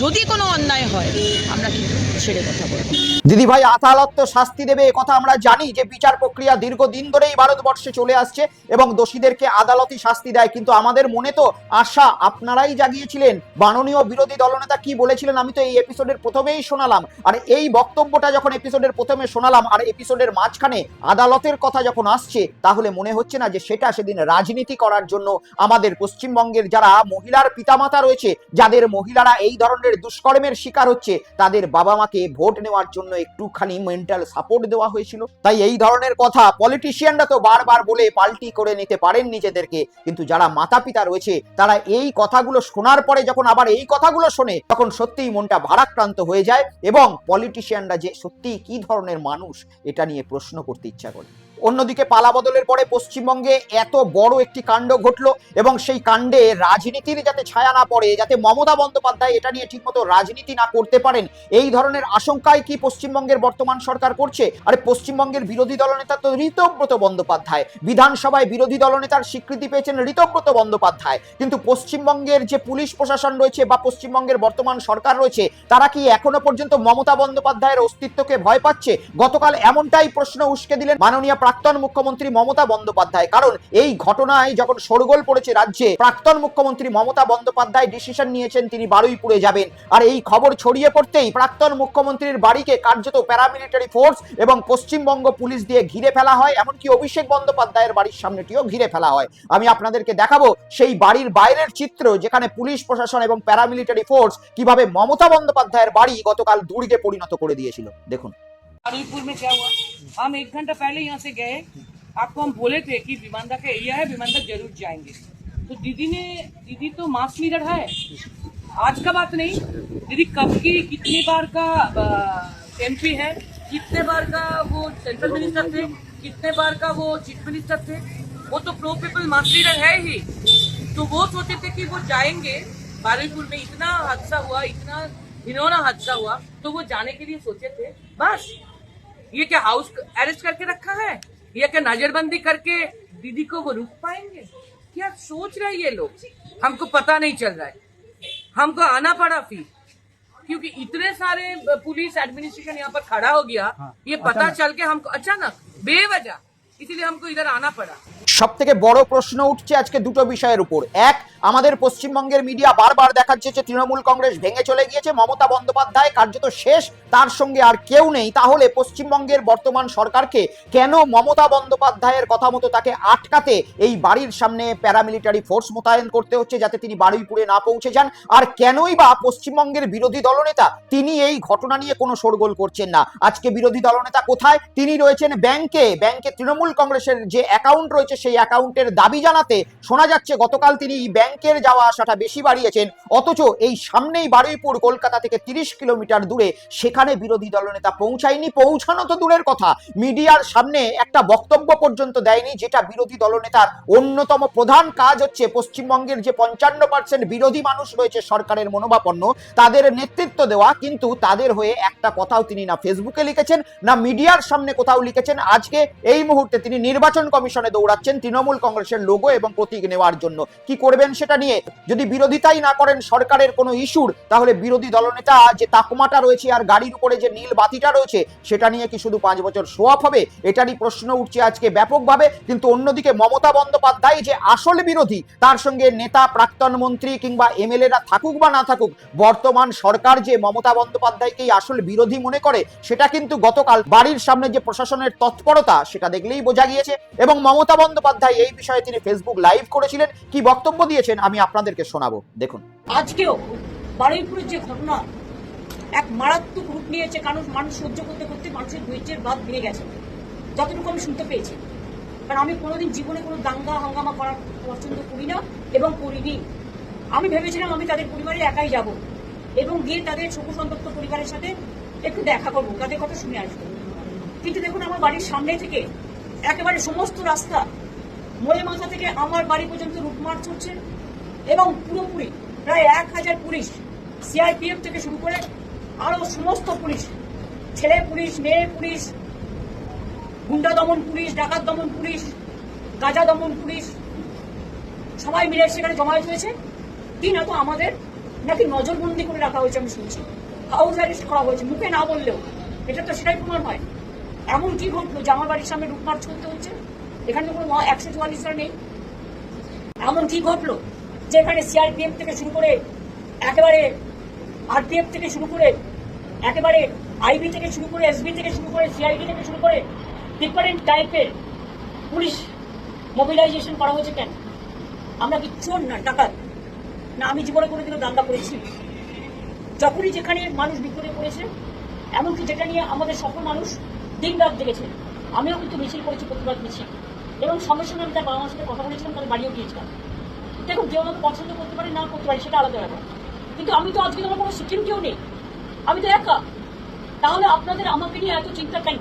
যদি কোনো অন্যায় হয় আমরা কিন্তু ছেড়ে কথা বলবো। দিদি ভাই, আদালত তো শাস্তি দেবে এ কথা আমরা জানি, যে বিচার প্রক্রিয়া দীর্ঘদিন ধরেই ভারতবর্ষে চলে আসছে এবং দোষীদেরকে আদালতই শাস্তি দেয়। কিন্তু আমাদের মনে তো আশা আপনারাই জাগিয়েছিলেন। মাননীয় বিরোধী দলনেতা কি বলেছিলেন আমি তো এই এপিসোডের প্রথমেই শোনালাম, আর এই বক্তব্যটা যখন এপিসোডের প্রথমে শোনালাম আর এপিসোডের মাঝখানে আদালতের কথা যখন আসছে, তাহলে মনে হচ্ছে না যে সেটা সেদিন রাজনীতি করার জন্য আমাদের পশ্চিমবঙ্গের যারা মহিলার পিতামাতা রয়েছে, যাদের মহিলারা এই ধরনের দুষ্কর্মের শিকার হচ্ছে, তাদের বাবা মাকে ভোট নেওয়ার জন্য একটুখানি মেন্টাল সাপোর্ট দেওয়া হয়েছিল। তাই এই ধরনের কথা পলিটিশিয়ানরা তো বারবার বলে পাল্টি করে নিতে পারেন নিজেদেরকে, কিন্তু যারা মাতা পিতা রয়েছে তারা এই কথাগুলো শোনার পরে যখন আবার এই কথাগুলো শোনে, তখন সত্যিই মনটা ভারাক্রান্ত হয়ে যায় এবং পলিটিশিয়ানরা যে সত্যি কি ধরনের মানুষ এটা নিয়ে প্রশ্ন করতে ইচ্ছা করে। অন্যদিকে পালাবদলের পরে পশ্চিমবঙ্গে এত বড় একটি কাণ্ড ঘটলো এবং সেই কাণ্ডে রাজনীতির যাতে ছায়া না পড়ে, যাতে মমতা বন্দ্যোপাধ্যায় এটা নিয়ে ঠিকমতো রাজনীতি না করতে পারেন, এই ধরনের আশঙ্কায় কি পশ্চিমবঙ্গের বর্তমান সরকার করছে? আরে পশ্চিমবঙ্গের বিরোধী দলনেতা তো ঋতব্রত বন্দ্যোপাধ্যায়, বিধানসভায় বিরোধী দলনেতার স্বীকৃতি পেয়েছেন ঋতব্রত বন্দ্যোপাধ্যায়, কিন্তু পশ্চিমবঙ্গের যে পুলিশ প্রশাসন রয়েছে বা পশ্চিমবঙ্গের বর্তমান সরকার রয়েছে তারা কি এখনো পর্যন্ত মমতা বন্দ্যোপাধ্যায়ের অস্তিত্বকে ভয় পাচ্ছে? গতকাল এমনটাই প্রশ্ন উস্কে দিলেন মাননীয় প্রাক্তন মুখ্যমন্ত্রী মমতা বন্দ্যোপাধ্যায়, কারণ এই ঘটনায় যখন শোরগোল পড়েছে রাজ্যে, প্রাক্তন মুখ্যমন্ত্রী মমতা বন্দ্যোপাধ্যায় ডিসিশন নিয়েছেন তিনি বারুইপুরে যাবেন। আর এই খবর ছড়িয়ে পড়তেই প্রাক্তন মুখ্যমন্ত্রীর বাড়িকে কার্যত প্যারামিলিটারি ফোর্স এবং পশ্চিমবঙ্গ পুলিশ দিয়ে ঘিরে ফেলা হয়, এমনকি অভিষেক বন্দ্যোপাধ্যায়ের বাড়ির সামনেটিও ঘিরে ফেলা হয়। আমি আপনাদেরকে দেখাবো সেই বাড়ির বাইরের চিত্র, যেখানে পুলিশ প্রশাসন এবং প্যারামিলিটারি ফোর্স কিভাবে মমতা বন্দ্যোপাধ্যায়ের বাড়ি গতকাল দুর্গে পরিণত করে দিয়েছিল। দেখুন। बारुईपुर में क्या हुआ, हम 1 घंटा पहले यहाँ से गए, आपको हम बोले थे कि विमानदा का एरिया है, विमानदा जरूर जाएंगे। तो दीदी तो मास लीडर है, आज का बात नहीं, दीदी कब की कितनी बार का एमपी है, कितने बार का वो सेंट्रल मिनिस्टर थे, कितने बार का वो चीफ मिनिस्टर थे, वो तो प्रो पीपल मास लीडर है ही। तो वो सोचे थे कि वो जाएंगे, बारुईपुर में इतना हादसा हुआ, इतना घिनौना हादसा हुआ, तो वो जाने के लिए सोचे थे। बस ये क्या हाउस अरेस्ट करके रखा है, या क्या नजरबंदी करके दीदी को वो रुक पाएंगे? क्या सोच रहे हैं ये लोग, हमको पता नहीं चल रहा है। हमको आना पड़ा फिर, क्योंकि इतने सारे पुलिस एडमिनिस्ट्रेशन यहाँ पर खड़ा हो गया, ये पता चल के हमको अचानक बेवजह, इसीलिए हमको इधर आना पड़ा। সব থেকে বড় প্রশ্ন উঠছে আজকে দুটো বিষয়ের উপর। এক, আমাদের পশ্চিমবঙ্গের মিডিয়া বারবার দেখাচ্ছে যে তৃণমূল কংগ্রেস ভেঙে চলে গিয়েছে, মমতা বন্দ্যোপাধ্যায় কার্যত শেষ, তার সঙ্গে আর কেউ নেই। তাহলে পশ্চিমবঙ্গের বর্তমান সরকারকে কেন মমতা বন্দ্যোপাধ্যায়ের কথা মতো তাকে আটকাতে এই বাড়ির সামনে প্যারামিলিটারি ফোর্স মোতায়েন করতে হচ্ছে যাতে তিনি বারুইপুরে না পৌঁছে যান? আর কেনই বা পশ্চিমবঙ্গের বিরোধী দলনেতা তিনি এই ঘটনা নিয়ে কোনো শোরগোল করছেন না? আজকে বিরোধী দলনেতা কোথায়? তিনি রয়েছেন ব্যাংকে তৃণমূল কংগ্রেসের যে অ্যাকাউন্ট রয়েছে সেই অ্যাকাউন্টের দাবি জানাতে শোনা যাচ্ছে গতকাল তিনি ব্যাংকের যাওয়া আসাটা বেশি বাড়িয়েছেন, অথচ এই সামনেই বারুইপুর কলকাতা থেকে 30 কিলোমিটার দূরে, সেখানে বিরোধী দলনেতা পৌঁছায়নি। পৌঁছানো তো দূরের কথা, মিডিয়ার সামনে একটা বক্তব্য পর্যন্ত দেয়নি, যেটা বিরোধী দলনেতার অন্যতম প্রধান কাজ হচ্ছে পশ্চিমবঙ্গের যে 55% বিরোধী মানুষ রয়েছে সরকারের মনোভাবাপন্ন, তাদের নেতৃত্ব দেওয়া। কিন্তু তাদের হয়ে একটা কথাও তিনি না ফেসবুকে লিখেছেন না মিডিয়ার সামনে কোথাও লিখেছেন। আজকে এই মুহূর্তে তিনি নির্বাচন কমিশনে দৌড়াচ্ছেন তৃণমূল কংগ্রেসের লোগো এবং প্রতীক নেওয়ার জন্য। কি করবেন সেটা নিয়ে যদি বিরোধিতাই না করেন সরকারের কোনো ইস্যুর, তাহলে বিরোধী দলনেতা যে তাকমাটা রয়েছে আর গাড়ির উপরে যে নীল বাতিটা রয়েছে সেটা নিয়ে কি শুধু 5 বছর শো অফ হবে? এটারই প্রশ্ন উঠছে আজকে ব্যাপকভাবে। কিন্তু অন্যদিকে মমতা বন্দ্যোপাধ্যায় যে আসল বিরোধী, তার সঙ্গে নেতা, প্রাক্তন মন্ত্রী কিংবা এমএলএরা থাকুক বা না থাকুক, বর্তমান সরকার যে মমতা বন্দ্যোপাধ্যায়কেই আসল বিরোধী মনে করে, সেটা কিন্তু গতকাল বাড়ির সামনে যে প্রশাসনের তৎপরতা সেটা দেখলেই বোঝা গিয়েছে। এবং মমতা বন্দ্যোপাধ্যায় এই বিষয়ে তিনি ফেসবুক লাইভ করেছিলেন, কি বক্তব্য দিয়েছেন আমি আপনাদেরকে শোনাবো, দেখুন। আজকেও বারুইপুরের যে ঘটনা এক মারাত্মক রূপ নিয়েছে, কারণ মানুষ সহ্য করতে করতে মানুষের ধৈর্যের বাঁধ ভেঙে গেছে, যতটুকু আমি শুনতে পেয়েছি। কারণ আমি কোনোদিন জীবনে কোনো দাঙ্গা হাঙ্গামা করার পছন্দ করি না এবং করিনি। আমি ভেবেছিলাম আমি তাদের পরিবারে একাই যাব এবং গিয়ে তাদের শোকসন্তপ্ত পরিবারের সাথে একটু দেখা করবো, তাদের কথা শুনে আসবো। কিন্তু দেখুন, আমার বাড়ির সামনে থেকে একেবারে সমস্ত রাস্তা মোড়ে মাথা থেকে আমার বাড়ি পর্যন্ত রুটমার্চ হচ্ছে এবং পুরোপুরি প্রায় 1000 পুলিশ, সিআরপিএফ থেকে শুরু করে আরো সমস্ত পুলিশ, ছেলে পুলিশ, মেয়ে পুলিশ, গুন্ডা দমন পুলিশ, ডাকাত দমন পুলিশ, গাঁজা দমন পুলিশ, সবাই মিলে সেখানে জমায়েত হয়েছে। তো আমাদের নাকি নজরবন্দি করে রাখা হয়েছে, আমি শুনছি হাউস অ্যারেস্ট করা হয়েছে, মুখে না বললেও এটা তো সেটাই প্রমাণ হয়। এমন কি ঘটলো যে আমার বাড়ির সামনে রুটমার্চ করতে হচ্ছে? এখানে তো কোনো 144 নেই। এমন কি ঘটলো যে এখানে সিআরপিএফ থেকে শুরু করে একেবারে আরপিএফ থেকে শুরু করে একেবারে আইবি থেকে শুরু করে এসবি থেকে শুরু করে সিআইডি থেকে শুরু করে ডিফারেন্ট টাইপের পুলিশ মোবিলাইজেশন করা হয়েছে? কেন? আমরা কি চোর না ডাকাত না? আমি জীবনে কোনোদিনও দাঙ্গা করেছি? যখনই যেখানে মানুষ বিপদে পড়েছে, এমনকি যেটা নিয়ে আমাদের সকল মানুষ দিন রাত জেগেছে, আমিও কিন্তু মিছিল করেছি, প্রতিবাদ মিছিল, এবং সঙ্গে সঙ্গে আমি তার বাবা মার সাথে কথা বলেছিলাম, তাদের বাড়িও গিয়েছিলাম। দেখুন, কেউ আমাকে পছন্দ করতে পারে না করতে পারে সেটা আলাদা ব্যাপার, কিন্তু আমি তো আজকে তোমার কোনো সিকিউরিটিও নেই, আমি তো একা। তাহলে আপনাদের আমাকে নিয়ে এত চিন্তা কেন?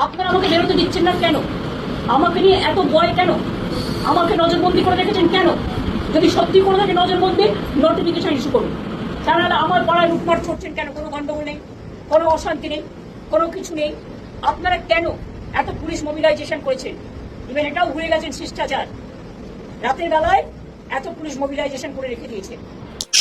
আপনারা আমাকে বেরোতে দিচ্ছেন না কেন? আমাকে নিয়ে এত ভয় কেন? আমাকে নজরবন্দি করে রেখেছেন কেন? যদি সত্যি করে থাকে নজরবন্দি, নোটিফিকেশন ইস্যু করুন। তাহলে আমার পাড়ায় লুটপাট করছেন কেন? কোনো গন্ডগোল নেই, কোনো অশান্তি নেই, কোনো কিছু নেই। আপনারা কেন এত পুলিশ মোবিলাইজেশন করেছেন? ইভেন এটাও ভুলে গেছেন শিষ্টাচার। রাতের বেলায় এত পুলিশ মোবিলাইজেশন করে রেখে দিয়েছে।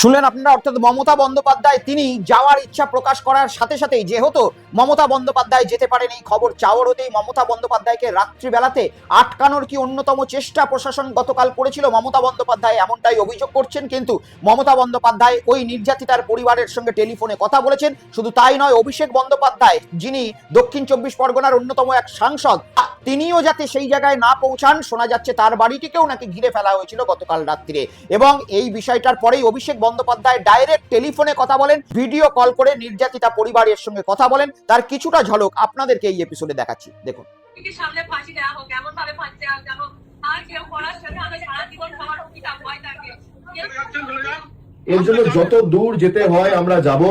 শুনলেন আপনারা, অর্থাৎ মমতা বন্দ্যোপাধ্যায় তিনি যাওয়ার ইচ্ছা প্রকাশ করার সাথে সাথেই, যেহেতু মমতা বন্দ্যোপাধ্যায় যেতে পারেন, এই খবর চাওয়ার হতেই মমতা বন্দ্যোপাধ্যায়কে রাত্রিবেলাতে আটকানোর কি অন্যতম চেষ্টা প্রশাসন গতকাল করেছিল মমতা বন্দ্যোপাধ্যায়, এমনটাই অভিযোগ করছেন। কিন্তু মমতা বন্দ্যোপাধ্যায় ওই নির্যাতিতার পরিবারের সঙ্গে টেলিফোনে কথা বলেছেন। শুধু তাই নয়, অভিষেক বন্দ্যোপাধ্যায় যিনি দক্ষিণ 24 পরগনার অন্যতম এক সাংসদ, তিনিও যাতে সেই জায়গায় না পৌঁছান, শোনা যাচ্ছে তার বাড়িটিকেও নাকি ঘিরে ফেলা হয়েছিল গতকাল রাত্রিরে। এবং এই বিষয়টার পরেই অভিষেক বন্দ্যোপাধ্যায় ডাইরেক্ট টেলিফোনে কথা বলেন, ভিডিও কল করে নির্যাতিতা পরিবারের সঙ্গে কথা বলেন। তার কিছুটা ঝলক আপনাদেরকে এই এপিসোডে দেখাচ্ছি, দেখুন। সামনে ফাঁসি দেওয়া হোক, এমন ভাবে ফাঁসি দেওয়া হোক যেন আর কেউ করার সাথে আমি সারা জীবন সবার পিতা ভয় থাকে। এর জন্য যত দূর যেতে হয় আমরা যাব।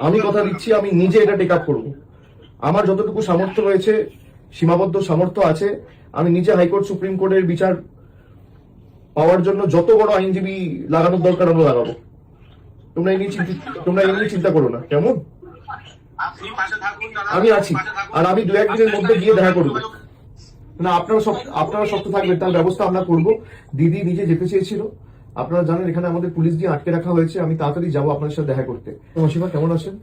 আমি কথা দিচ্ছি, আমি নিজে এটা টেক আপ করবো। আমার যতটুকু সামর্থ্য রয়েছে, সীমাবদ্ধ সামর্থ্য আছে, আমি নিজে হাইকোর্ট সুপ্রিম কোর্টের বিচার পাওয়ার জন্য যত বড় আইনজীবী লাগানোর দরকার আমরা লাগাবো। তোমরা এই নিয়ে চিন্তা করো না, কেমন? আমি আছি, আর আমি 2-1 দিনের মধ্যে গিয়ে দেখা করবো। না, আপনারা শক্ত থাকবেন, তার ব্যবস্থা আমরা করব। দিদি নিজে যেতে চেয়েছিল, আপনারা জানেন এখানে আমাদের পুলিশ দিয়ে আটকে রাখা হয়েছে। আমি তাড়াতাড়ি যাবো আপনাদের সাথে দেখা করতে। মাসিমা কেমন আছেন?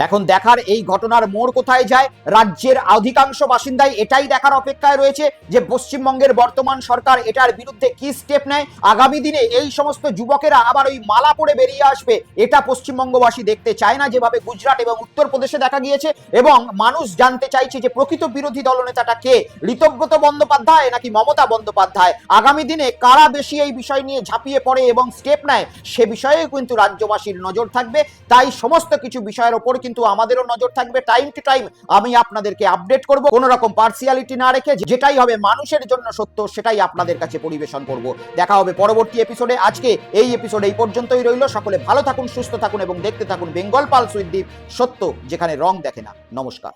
এখন দেখার এই ঘটনার মোড় কোথায় যায়। রাজ্যের অধিকাংশ বাসিন্দাই এটাই দেখার অপেক্ষায় রয়েছে যে পশ্চিমবঙ্গের বর্তমান সরকার এটার বিরুদ্ধে কি স্টেপ নেয়। আগামী দিনে এই সমস্ত যুবকেরা আবার ওই মালা পরে বেরিয়ে আসবে, এটা পশ্চিমবঙ্গবাসী দেখতে চায় না, যেভাবে গুজরাট এবং উত্তরপ্রদেশে দেখা গিয়েছে। এবং মানুষ জানতে চাইছে যে প্রকৃত বিরোধী দলনেতাটা কে, ঋতব্রত বন্দ্যোপাধ্যায় নাকি মমতা বন্দ্যোপাধ্যায়। আগামী দিনে কারা বেশি এই বিষয় নিয়ে ঝাঁপিয়ে পড়ে এবং স্টেপ নেয়, সে বিষয়ে কিন্তু রাজ্যবাসীর নজর থাকবে। তাই সমস্ত কিছু বিষয়ের ওপর কিন্তু আমাদেরও নজর থাকবে। টাইম টু টাইম আমি আপনাদেরকে আপডেট করব, কোনো রকম পার্সিয়ালিটি না রেখে। যেটাই হবে মানুষের জন্য সত্য, সেটাই আপনাদের কাছে পরিবেশন করব। দেখা হবে পরবর্তী এপিসোডে। আজকে এই এপিসোড এই পর্যন্তই রইল। সকলে ভালো থাকুন, সুস্থ থাকুন এবং দেখতে থাকুন বেঙ্গল পালস উইথ দীপ, সত্য যেখানে রং দেখে না। নমস্কার।